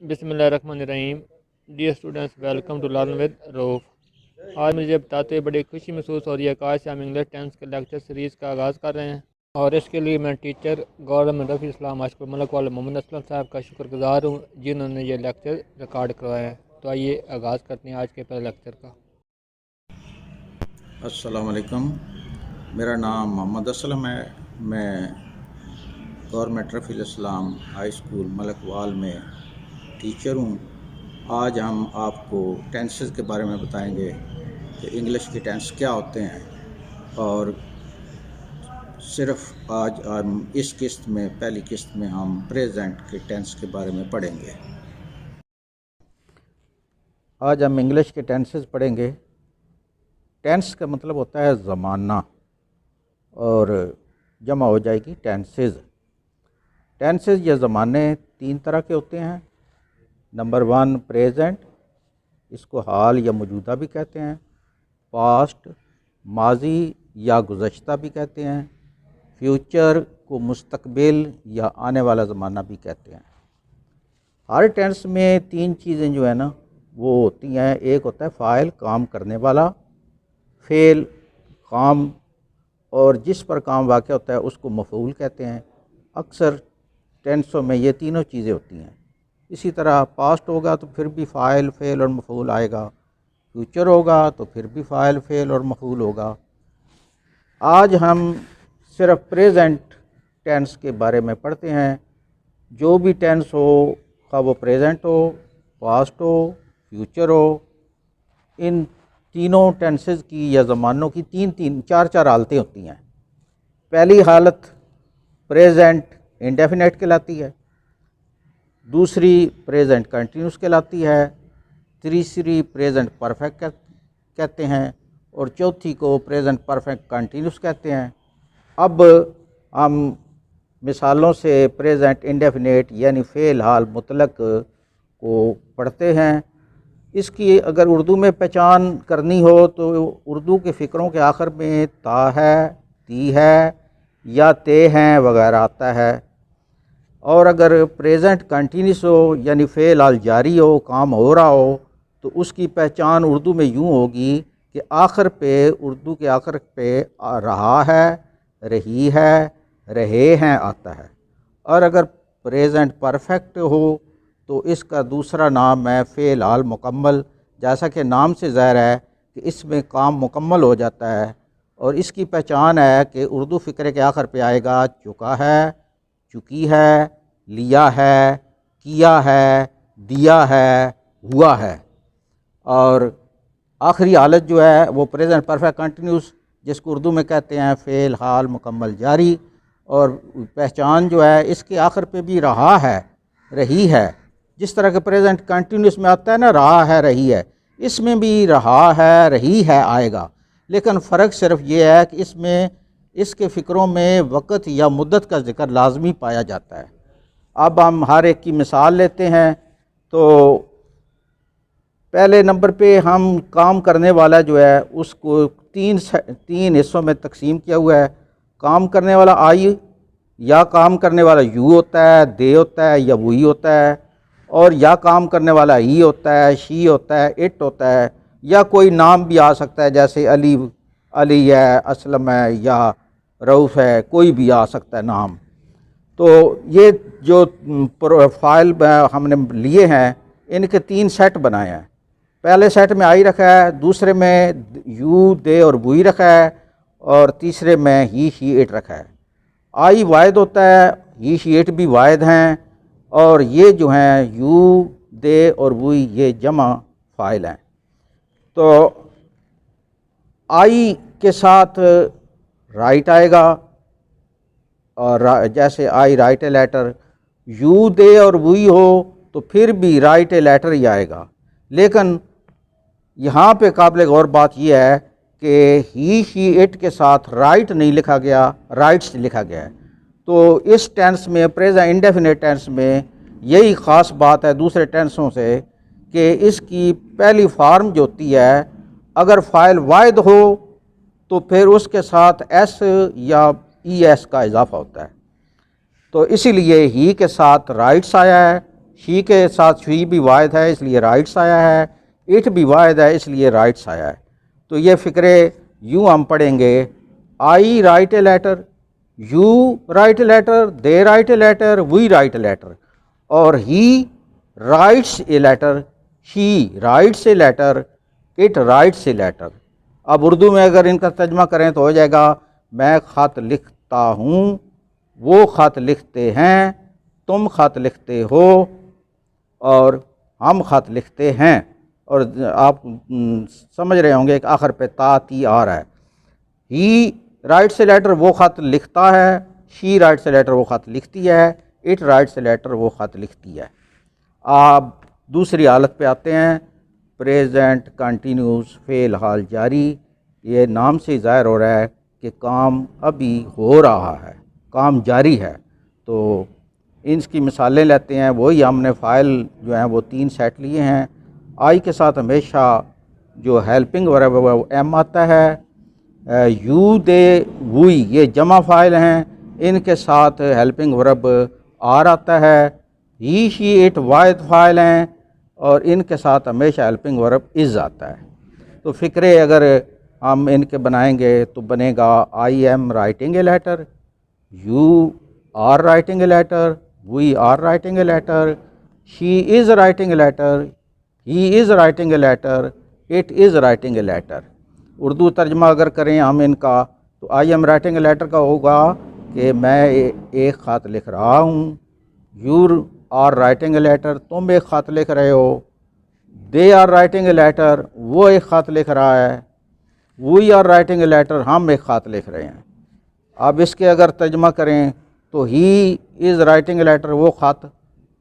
बिस्मिल्लाहिर्रहमानिर्रहीम। Dear students, welcome to learn with Rauf. आज मुझे बताते हुए बड़ी खुशी महसूस हो रही है। आज से हम इंग्लिश टेंस के लेक्चर सीरीज़ का आगाज़ कर रहे हैं और इसके लिए मैं टीचर गौरव रफ़ी इस्लाम आशकुर मलक वाले मोहम्मद असलम साहब का शुक्रगुजार हूँ जिन्होंने ये लेक्चर रिकॉर्ड करवाया है। तो आइए आगाज़ करते हैं आज के पहले लेक्चर का। अस्सलाम वालेकुम। मेरा नाम मोहम्मद असलम है। मैं गवर्नमेंट रफ़ी इस्लाम हाई स्कूल मलकवाल में टीचर हूँ। आज हम आपको टेंसेस के बारे में बताएंगे कि इंग्लिश के टेंस क्या होते हैं, और सिर्फ आज हम इस किस्त में पहली किस्त में हम प्रेजेंट के टेंस के बारे में पढ़ेंगे। आज हम इंग्लिश के टेंसेस पढ़ेंगे। टेंस का मतलब होता है ज़माना और जमा हो जाएगी टेंसेस। टेंसेस या ज़माने तीन तरह के होते हैं। नंबर 1 प्रेजेंट, इसको हाल या मौजूदा भी कहते हैं। पास्ट, माजी या गुज़श्ता भी कहते हैं। फ्यूचर को मुस्तकबिल या आने वाला ज़माना भी कहते हैं। हर टेंस में तीन चीज़ें जो है ना वो होती हैं। एक होता है फ़ाइल, काम करने वाला, फ़ेल, काम, और जिस पर काम वाक़ होता है उसको मफ़ऊल कहते हैं। अक्सर टेंसों में ये तीनों चीज़ें होती हैं। इसी तरह पास्ट होगा तो फिर भी फ़ाइल, फ़ेल और मफ़ऊल आएगा। फ्यूचर होगा तो फिर भी फ़ाइल, फ़ेल और मफ़ऊल होगा। आज हम सिर्फ प्रेजेंट टेंस के बारे में पढ़ते हैं। जो भी टेंस हो, खा वो प्रेजेंट हो, पास्ट हो, फ्यूचर हो, इन तीनों टेंसेस की या ज़मानों की चार चार हालतें होती हैं। पहली हालत प्रेजेंट इंडेफिनेट कहलाती है, दूसरी प्रेजेंट कंटिन्यूस कहलाती है, तीसरी प्रेजेंट परफेक्ट कहते हैं, और चौथी को प्रेजेंट परफेक्ट कंटिन्यूस कहते हैं। अब हम मिसालों से प्रेजेंट इंडेफिनेट यानी फ़ेल हाल मुतलक को पढ़ते हैं। इसकी अगर उर्दू में पहचान करनी हो तो उर्दू के फ़िक्रों के आखिर में ता है, ती है या ते हैं वगैरह आता है। और अगर प्रेजेंट कंटिन्यूस हो यानी फ़ेल हाल जारी हो, काम हो रहा हो, तो उसकी पहचान उर्दू में यूँ होगी कि आखिर पे, उर्दू के आखिर पे रहा है, रही है, रहे हैं आता है। और अगर प्रेजेंट परफेक्ट हो तो इसका दूसरा नाम है फ़ेल हाल मुकम्मल। जैसा कि नाम से ज़ाहिर है कि इसमें काम मुकम्मल हो जाता है, और इसकी पहचान है कि उर्दू फ़िक्रे के आखिर पे आएगा चुका है, चुकी है, लिया है, किया है, दिया है, हुआ है। और आखिरी हालत जो है वो प्रेजेंट परफेक्ट कंटिन्यूस, जिसको उर्दू में कहते हैं फ़ेल हाल मुकम्मल जारी। और पहचान जो है इसके आखिर पे भी रहा है, रही है। जिस तरह के प्रेजेंट कंटिन्यूस में आता है ना रहा है, रही है, इसमें भी रहा है, रही है आएगा। लेकिन फ़र्क सिर्फ ये है कि इसमें, इसके फ़िक्रों में वक़्त या मुद्दत का ज़िक्र लाजमी पाया जाता है। अब हम हर एक की मिसाल लेते हैं। तो पहले नंबर पे हम काम करने वाला जो है उसको तीन हिस्सों में तकसीम किया हुआ है। काम करने वाला आई, या काम करने वाला यू होता है, दे होता है या वही होता है, और या काम करने वाला ही होता है, शी होता है, इट होता है, या कोई नाम भी आ सकता है जैसे अली, अली है, असलम है या रऊफ़ है, कोई भी आ सकता है नाम। तो ये जो प्रोफाइल हमने लिए हैं इनके तीन सेट बनाए हैं। पहले सेट में आई रखा है, दूसरे में यू, दे और बुई रखा है, और तीसरे में ही, शी, इट रखा है। आई वाहिद होता है, ही, शी, इट भी वाहिद हैं, और ये जो हैं यू, दे और बुई ये जमा फ़ाइल हैं। तो आई के साथ राइट आएगा, और जैसे आई राइट ए लेटर। यू, दे और वही हो तो फिर भी राइट ए लेटर ही आएगा। लेकिन यहाँ पे काबिल गौर बात यह है कि ही, शी, इट के साथ राइट नहीं लिखा गया, राइट्स लिखा गया है। तो इस टेंस में, प्रेजेंट इंडेफिनिट टेंस में, यही ख़ास बात है दूसरे टेंसों से कि इसकी पहली फार्म जो होती है, अगर फ़ाइल वाहिद हो तो फिर उसके साथ एस या ई एस का इजाफा होता है। तो इसीलिए ही के साथ राइट्स आया है, शी के साथ शी भी वाहिद है इसलिए राइट्स आया है, इट भी वाहिद है इसलिए राइट्स आया है। तो ये फ़िक्रे यूँ हम पढ़ेंगे, I write a letter, you write a letter, they write a letter, we write a letter, और he writes a letter, she writes a letter, it writes a letter. अब उर्दू में अगर इनका तर्जमा करें तो हो जाएगा, मैं ख़त लिखता हूँ, वो ख़त लिखते हैं, तुम ख़त लिखते हो, और हम ख़त लिखते हैं। और आप समझ रहे होंगे कि आखिर पे ता ती आ रहा है। ही राइट्स ए लेटर, वो ख़त लिखता है, शी राइट्स ए लेटर, वो ख़त लिखती है, इट राइट्स ए लेटर, वो ख़त लिखती है। आप दूसरी हालत पे आते हैं, प्रेजेंट कंटिन्यूस, फ़ेल हाल जारी। ये नाम से ज़ाहिर हो रहा है कि काम अभी हो रहा है, काम जारी है। तो इसकी मिसालें लेते हैं, वही हमने फ़ाइल जो है वो 3 सेट लिए हैं। आई के साथ हमेशा जो हेल्पिंग वर्ब है वो एम आता है। यू दे वुई ये जमा फ़ाइल हैं, इनके साथ हेल्पिंग वर्ब आर आता है। ही शी इट वाहिद फ़ाइल हैं और इनके साथ हमेशा हेल्पिंग वर्ब इज़ आता है। तो फ़िक्रे अगर हम इनके बनाएंगे तो बनेगा, I am writing a letter, you are writing a letter, we are writing a letter, she is writing a letter, he is writing a letter, it is writing a letter. Urdu तर्जमा अगर करें हम इनका, तो I am writing a letter का होगा कि मैं एक ख़त लिख रहा हूँ, you are writing a letter, तुम एक ख़त लिख रहे हो, they are writing a letter, वो एक ख़त लिख रहा है, we are writing a letter, हम एक ख़त लिख रहे हैं। अब इसके अगर तर्जमा करें तो he is writing a letter, वो ख़त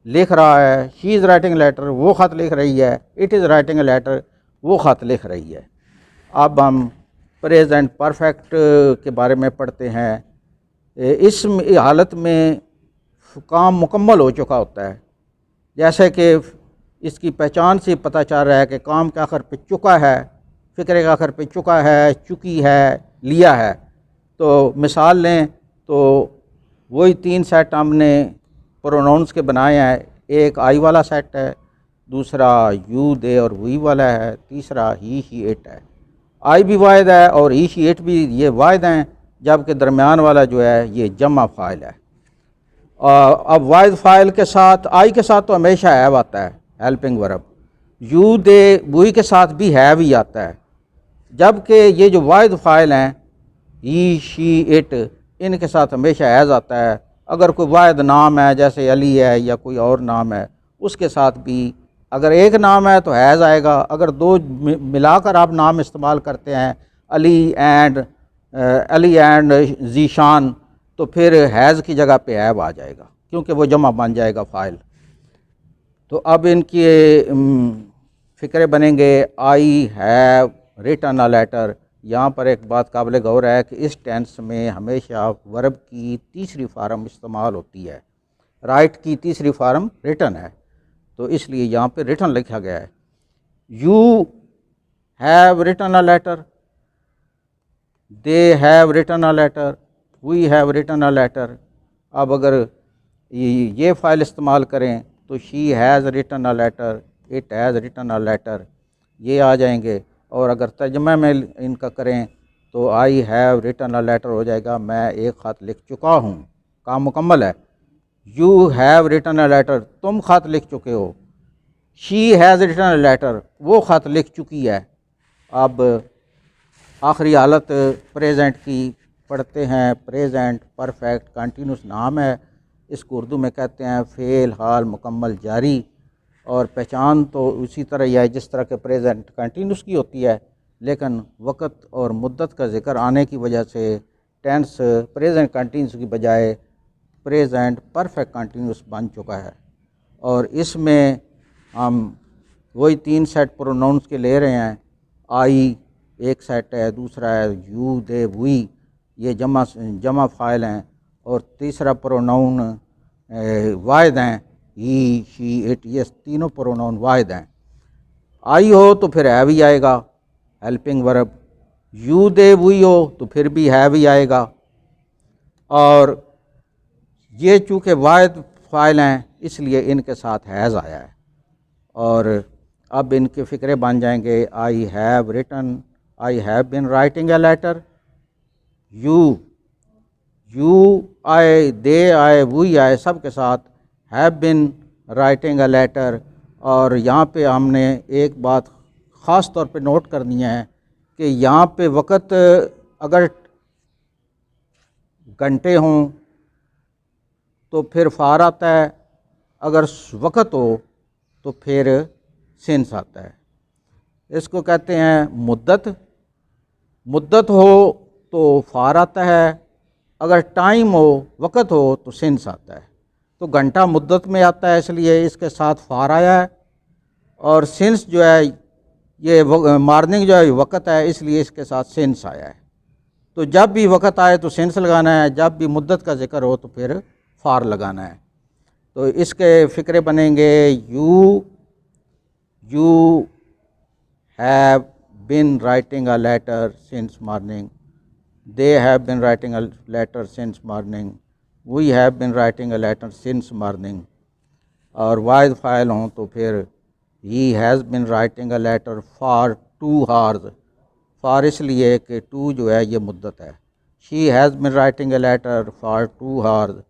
लिख रहा है, she is writing a letter, वो ख़त लिख रही है, it is writing a letter, वो ख़त लिख रही है। अब हम प्रेजेंट परफेक्ट के बारे में पढ़ते हैं। इस हालत में काम मुकम्मल हो चुका होता है, जैसे कि इसकी पहचान से पता चल रहा है कि काम के आखिर पे चुका है, फ़िक्रे के आखिर पे चुका है, चुकी है, लिया है। तो मिसाल लें तो वही 3 सेट हमने प्रोनाउंस के बनाए हैं। एक आई वाला सेट है, दूसरा यू दे और वी वाला है, तीसरा ही शी इट है। आई भी वाहिद है और ही शी इट भी ये वाहिद हैं, जबकि दरमियान वाला जो है ये जमा फ़ाइल है। अब वाहिद फ़ाइल के साथ, आई के साथ तो हमेशा हैव आता है helping verb, you they we के साथ भी हैव ही आता है, जबकि ये जो वाहिद फ़ाइल हैं ही शी इट, इनके साथ हमेशा हैज़ आता है। अगर कोई वाहिद नाम है जैसे अली है या कोई और नाम है, उसके साथ भी अगर एक नाम है तो हैज़ आएगा। अगर 2 मिलाकर आप नाम इस्तेमाल करते हैं, अली एंड जीशान, तो फिर हैज़ की जगह पे हैव आ जाएगा, क्योंकि वो जमा बन जाएगा फ़ाइल। तो अब इनके फ़िक्रे बनेंगे, I have written a letter. यहाँ पर एक बात काबिल गौर है कि इस टेंस में हमेशा वर्ब की तीसरी फार्म इस्तेमाल होती है, राइट की तीसरी फार्म रिटन है, तो इसलिए यहाँ पे रिटन लिखा गया है। You have written a letter, they have written a letter, we have written a letter. अब अगर ये फ़ाइल इस्तेमाल करें तो she has written a letter, it has written a letter, ये आ जाएंगे। और अगर तर्जमा में इनका करें तो I have written a letter हो जाएगा, मैं एक ख़त लिख चुका हूँ, काम मुकम्मल है। You have written a letter, तुम ख़त लिख चुके हो। She has written a letter, वो ख़त लिख चुकी है। अब आखिरी हालत प्रेजेंट की पढ़ते हैं। प्रेजेंट परफेक्ट कंटिन्यूस नाम है, इसको उर्दू में कहते हैं फ़ेल हाल मुकम्मल जारी, और पहचान तो उसी तरह ही है जिस तरह के प्रेजेंट कंटिन्यूस की होती है, लेकिन वक्त और मुद्दत का ज़िक्र आने की वजह से टेंस प्रेजेंट कंटिन्यूस की बजाय प्रेजेंट परफेक्ट कंटिन्यूस बन चुका है। और इसमें हम वही 3 सेट प्रोनाउंस के ले रहे हैं। आई एक सेट है, दूसरा है यू दे वी, ये जमा फ़ाइल हैं, और तीसरा प्रोनाउन वाहिद हैं, ही शी इट, ये तीनों प्रोनाउन वाहिद हैं। आई हो तो फिर हैव ही आएगा helping verb, you they we हो तो फिर भी हैव ही आएगा। और ये चूँकि वाहिद फ़ाइल हैं इसलिए इनके साथ हैज़ आया है। और अब इनके फ़िक्रे बन जाएंगे I have written, I have been writing a letter, you आए, दे आए, वी आए, सब के साथ have been writing a letter. और यहाँ पे हमने एक बात ख़ास तौर पे नोट करनी है कि यहाँ पे वक़्त अगर घंटे हों तो फिर फ़ार आता है, अगर वक़्त हो तो फिर सिंस आता है। इसको कहते हैं मुद्दत। मुद्दत हो तो फ़ार आता है, अगर टाइम हो, वक़्त हो तो सिंस आता है। तो घंटा मुद्दत में आता है इसलिए इसके साथ फ़ार आया है, और सिंस जो है ये मॉर्निंग जो है वक़्त है इसलिए इसके साथ सिंस आया है। तो जब भी वक़्त आए तो सिंस लगाना है, जब भी मुद्दत का जिक्र हो तो फिर फ़ार लगाना है। तो इसके फ़िक्रे बनेंगे you have been writing a letter since morning, they have been writing a letter since morning, we have been writing a letter since morning। और वाइद फाइल हों तो फिर he has been writing a letter for 2 hours। For इसलिए कि 2 जो है ये मुद्दत है। she has been writing a letter for 2 hours,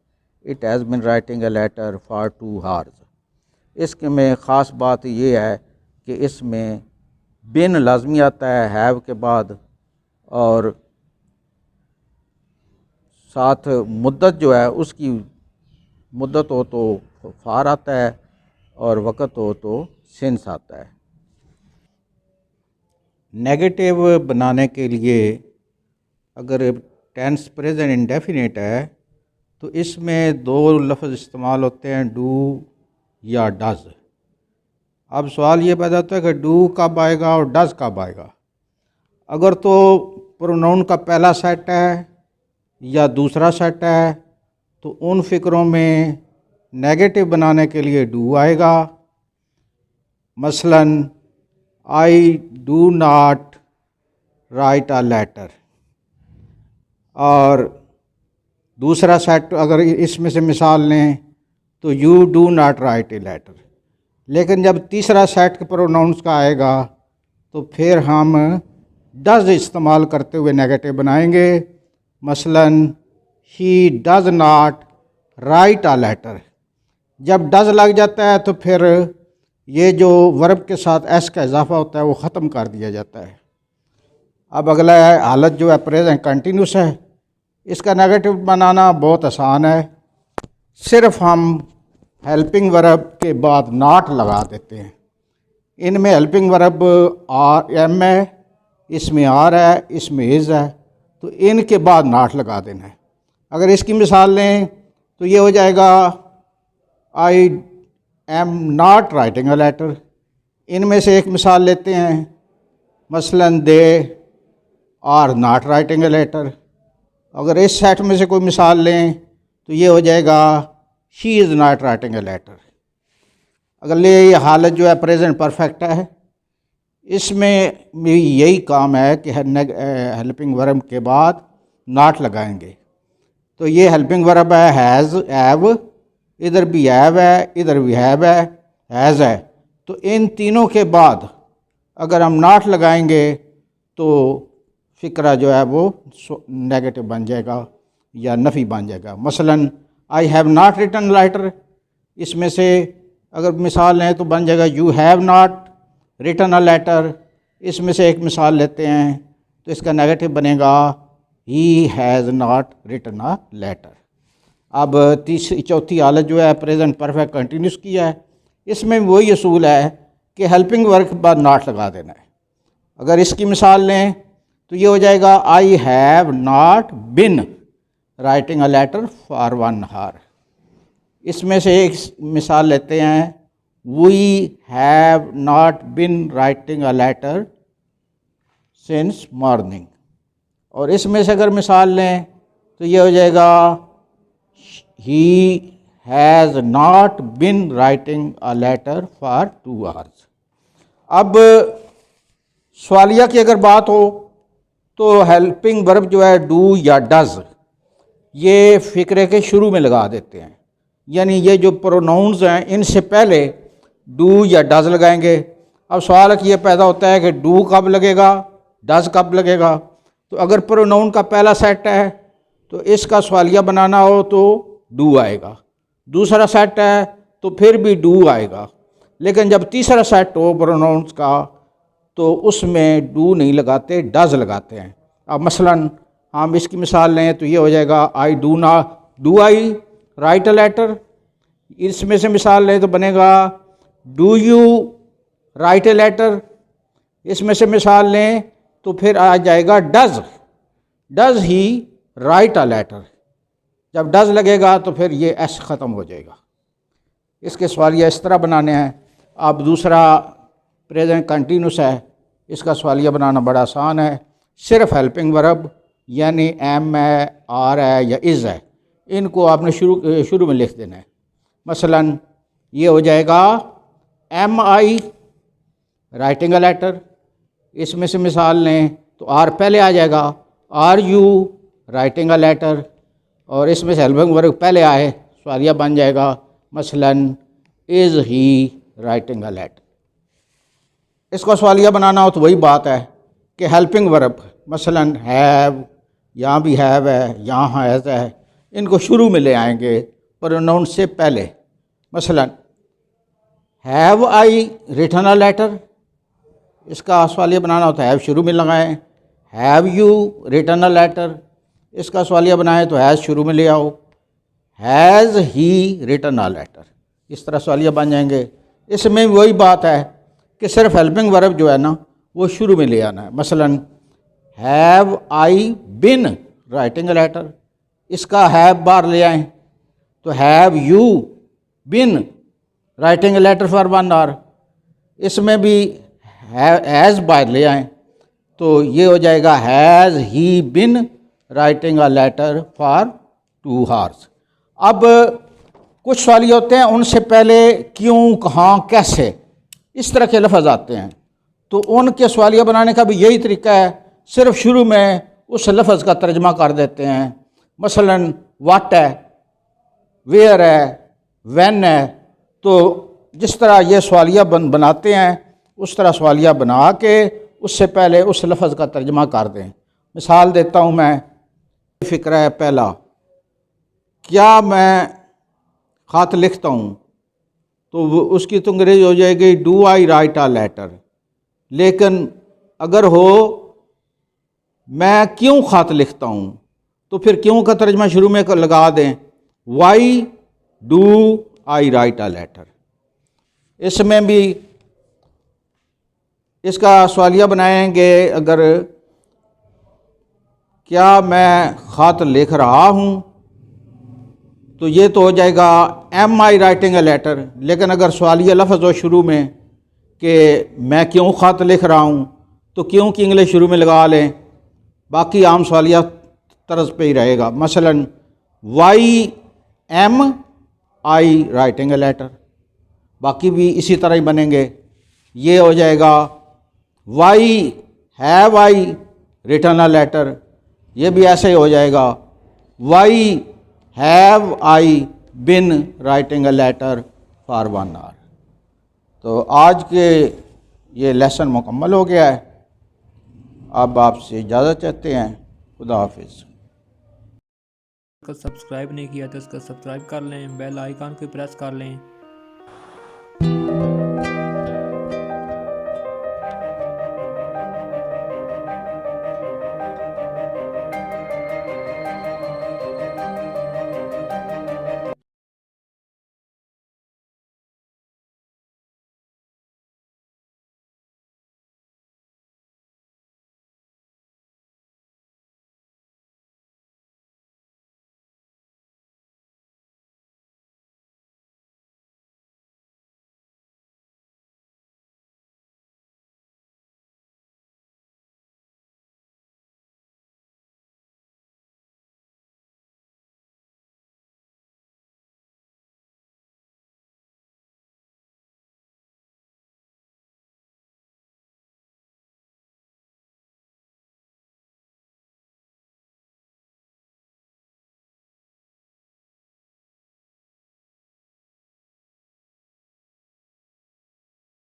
it has been writing a letter for 2 hours। इसके में ख़ास बात ये है कि इसमें बिन लाजमी आता है हैव के बाद, और साथ मुद्दत जो है उसकी मुद्दत हो तो फ़ार आता है और वक़्त हो तो सिंस आता है। नेगेटिव बनाने के लिए अगर टेंस प्रेजेंट इंडेफिनिट है तो इसमें 2 लफ्ज़ इस्तेमाल होते हैं, डू या डज़। अब सवाल ये पैदा होता है कि डू कब आएगा और डज़ कब आएगा। अगर तो प्रोनाउन का पहला सेट है या दूसरा सेट है तो उन फ़िक्रों में नेगेटिव बनाने के लिए डू आएगा। मसलन I do not write a letter, और दूसरा सेट अगर इसमें से मिसाल लें तो you do not write a letter. लेकिन जब तीसरा सेट प्रोनाउंस का आएगा तो फिर हम डज़ इस्तेमाल करते हुए नेगेटिव बनाएंगे। मसलन he does not write a letter. जब डज़ लग जाता है तो फिर ये जो वर्ब के साथ एस का इजाफा होता है वो ख़त्म कर दिया जाता है। अब अगला है हालत जो है प्रेजेंट कंटिन्यूस है। इसका नेगेटिव बनाना बहुत आसान है, सिर्फ हम हेल्पिंग वर्ब के बाद नॉट लगा देते हैं। इनमें हेल्पिंग वर्ब आर एम है, इसमें आर है, इसमें इज़ है, तो इनके बाद नॉट लगा देना है। अगर इसकी मिसाल लें तो ये हो जाएगा I am not writing a letter. इनमें से एक मिसाल लेते हैं, मसलन they are not writing a letter. अगर इस सेट में से कोई मिसाल लें तो ये हो जाएगा she is not writing a letter. अगर ये हालत जो है प्रेजेंट परफेक्ट है, इसमें भी यही काम है कि हेल्पिंग वर्ब के बाद नॉट लगाएंगे। तो ये हेल्पिंग वर्ब है हैज़, हैव, इधर भी हैव है, इधर भी हैव है, हैज़ है। तो इन तीनों के बाद अगर हम नॉट लगाएंगे तो फ़िक्रा जो है वो नेगेटिव बन जाएगा या नफ़ी बन जाएगा। मसलन I have not written letter, इसमें से अगर मिसाल लें तो बन जाएगा you have not written a letter. इसमें से एक मिसाल लेते हैं तो इसका नेगेटिव बनेगा he has not written a letter. अब चौथी हालत जो है प्रेजेंट परफेक्ट कंटिन्यूस की है। इसमें वही असूल है कि हेल्पिंग वर्ब के बाद नॉट लगा देना है। अगर इसकी मिसाल लें तो ये हो जाएगा I have not been writing a letter for 1 hour. इसमें से एक मिसाल लेते हैं, we have not been writing a letter since morning. और इसमें से अगर मिसाल लें तो ये हो जाएगा he has not been writing a letter for 2 hours. अब सवालिया की अगर बात हो तो हेल्पिंग वर्ब जो है डू या डज़, ये फ़िक्रे के शुरू में लगा देते हैं। यानी ये जो प्रोनाउंस हैं इनसे पहले डू या डज लगाएंगे। अब सवाल ये पैदा होता है कि डू कब लगेगा, डज कब लगेगा। तो अगर प्रोनाउन का पहला सेट है तो इसका सवालिया बनाना हो तो डू आएगा, दूसरा सेट है तो फिर भी डू आएगा, लेकिन जब तीसरा सेट हो प्रोनाउंस का तो उसमें डू नहीं लगाते, डज लगाते हैं। अब मसलन हम इसकी मिसाल लें तो ये हो जाएगा आई डू ना, do I write a letter. इसमें से मिसाल लें तो बनेगा do you write a letter. इसमें से मिसाल लें तो फिर आ जाएगा does, does he write a letter. जब डज लगेगा तो फिर ये एस ख़त्म हो जाएगा। इसके सवालिया इस तरह बनाने हैं। अब दूसरा प्रेजेंट कंटिन्यूस है, इसका सवालिया बनाना बड़ा आसान है। सिर्फ हेल्पिंग वर्ब यानी एम है, आर है या इज़ है, इनको आपने शुरू में लिख देना है। मसलन ये हो जाएगा am I writing a letter. इसमें से मिसाल लें तो आर पहले आ जाएगा, are you writing a letter. और इसमें से हेल्पिंग वर्ब पहले आए, सवालिया बन जाएगा मसलन is he writing a letter. इसका सवालिया बनाना हो तो वही बात है कि हेल्पिंग वर्ब मसलन हैव, यहाँ भी हैव है, यहाँ हैज़ है, इनको शुरू में ले आएंगे प्रोनाउन से पहले। मसलन have I written a letter, इसका सवालिया बनाना होता है हैव शुरू में लगाएं। Have you written a letter, इसका सवालिया बनाएं तो हैज़ शुरू में ले आओ। Has he written a letter, इस तरह सवालिया बन जाएंगे। इसमें वही बात है कि सिर्फ हेल्पिंग वर्ब जो है ना वो शुरू में ले आना है। मसलन have I been writing a letter, इसका हैव बार ले आएँ तो have you been writing a letter for 1 hour. इसमें भी हैज़ बार ले आएँ तो ये हो जाएगा has he been writing a letter for 2 hours. अब कुछ सवाल ये होते हैं उनसे पहले क्यों, कहाँ, कैसे, इस तरह के लफ्ज़ आते हैं, तो उनके सवालिया बनाने का भी यही तरीका है, सिर्फ शुरू में उस लफ्ज़ का तर्जमा कर देते हैं। मसलन व्हाट है, वेयर है, व्हेन है, तो जिस तरह ये सवालिया बनाते हैं उस तरह सवालिया बना के उससे पहले उस लफ्ज़ का तर्जमा कर दें। मिसाल देता हूँ मैं, फ़िक्र है पहला, क्या मैं ख़त लिखता हूँ, तो उसकी तो अंग्रेज़ी हो जाएगी do I write a letter. लेकिन अगर हो मैं क्यों ख़त लिखता हूँ तो फिर क्यों का तर्जमा शुरू में लगा दें, why do I write a letter. इसमें भी इसका सवालिया बनाएंगे, अगर क्या मैं ख़त लिख रहा हूँ तो ये तो हो जाएगा am I writing a letter. लेकिन अगर सवालिया लफ्ज़ हो शुरू में कि मैं क्यों ख़त लिख रहा हूँ तो क्यों की इंग्लिश शुरू में लगा लें, बाकी आम सवालिया तर्ज पे ही रहेगा। मसलन why am I writing a letter, बाकी भी इसी तरह ही बनेंगे। ये हो जाएगा why have I written a letter, ये भी ऐसे ही हो जाएगा why have I been writing a letter for 1 hour. तो आज के ये लेसन मुकम्मल हो गया है। अब आपसे इजाज़त चाहते हैं। खुदा हाफिज़। सब्सक्राइब नहीं किया तो इसका सब्सक्राइब कर लें, बेल आइकन को प्रेस कर लें